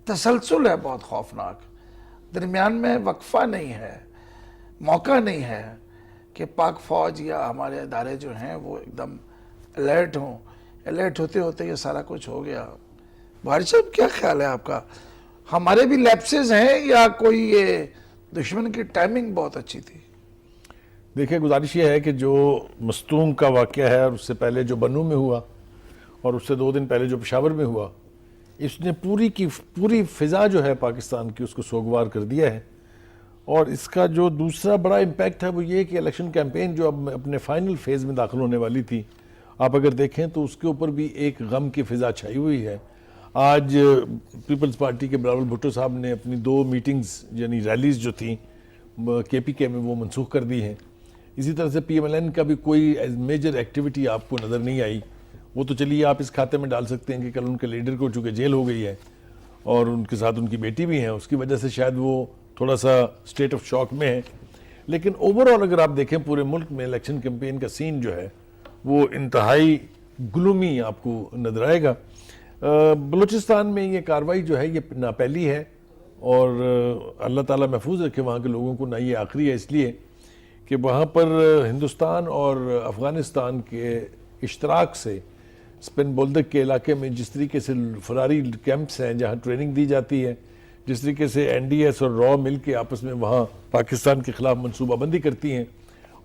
तसलसल है बहुत खौफनाक, दरमियान में वक्फा नहीं है, मौका नहीं है कि पाक फौज या हमारे अदारे जो हैं वो एकदम अलर्ट हों। अलर्ट होते होते ये सारा कुछ हो गया। भारी साहब क्या ख्याल है आपका, हमारे भी लैप्सेस हैं या कोई ये दुश्मन की टाइमिंग बहुत अच्छी थी? देखिए, गुजारिश ये है कि जो मस्तूंग का वाक़या है और उससे पहले जो बनू में हुआ और उससे 2 दिन पहले जो पेशावर में हुआ, इसने पूरी की पूरी फ़िज़ा जो है पाकिस्तान की उसको सोगवार कर दिया है। और इसका जो दूसरा बड़ा इम्पैक्ट है वो ये कि इलेक्शन कैंपेन जो अब अपने फाइनल फेज़ में दाखिल होने वाली थी, आप अगर देखें तो उसके ऊपर भी एक गम की फ़िज़ा छाई हुई है। आज पीपल्स पार्टी के बिलावल भुट्टो साहब ने अपनी 2 मीटिंग्स यानी रैलीज़ जो थी KPK में वो मनसूख कर दी हैं। इसी तरह से PMLN का भी कोई मेजर एक्टिविटी आपको नज़र नहीं आई। वो तो चलिए आप इस खाते में डाल सकते हैं कि कल उनके लीडर को चूँकि जेल हो गई है और उनके साथ उनकी बेटी भी है, उसकी वजह से शायद वो थोड़ा सा स्टेट ऑफ शॉक में है। लेकिन ओवरऑल अगर आप देखें पूरे मुल्क में इलेक्शन कैंपेन का सीन जो है वो इंतहाई ग्लूमी आपको नजर आएगा। बलूचिस्तान में ये कार्रवाई जो है ये ना पहली है और अल्लाह ताला महफूज रखे वहाँ के लोगों को, ना ये आखिरी है, इसलिए कि वहाँ पर हिंदुस्तान और अफ़गानिस्तान के इश्तराक से स्पिन बोल्दक के इलाके में जिस तरीके से फरारी कैंप्स हैं जहाँ ट्रेनिंग दी जाती है, जिस तरीके से NDS और रॉ मिल के आपस में वहाँ पाकिस्तान के ख़िलाफ़ मनसूबा बंदी करती हैं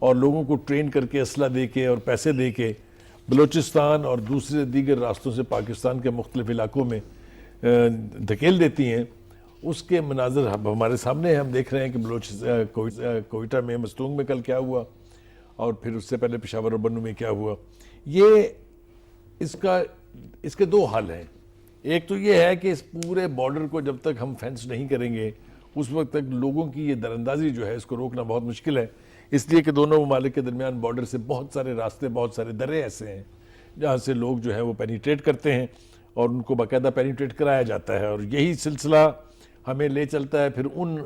और लोगों को ट्रेन करके असला दे के और पैसे दे के बलूचिस्तान और दूसरे दीगर रास्तों से पाकिस्तान के मुख्तलिफ इलाकों में धकेल देती हैं, उसके मनाजर हमारे सामने हैं। हम देख रहे हैं कि कोयटा में मस्तूंग में कल क्या हुआ और फिर उससे पहले पेशावर और बनू में क्या हुआ। ये इसके 2 हल हैं। एक तो ये है कि इस पूरे बॉर्डर को जब तक हम फेंस नहीं करेंगे उस वक्त तक लोगों की ये दरअंदाजी जो है इसको रोकना बहुत मुश्किल है, इसलिए कि दोनों ममालिक के दरमियान बॉर्डर से बहुत सारे रास्ते, बहुत सारे दर्रे ऐसे हैं जहाँ से लोग जो है वो पेनिट्रेट करते हैं और उनको बाकायदा पेनिट्रेट कराया जाता है। और यही सिलसिला हमें ले चलता है फिर उन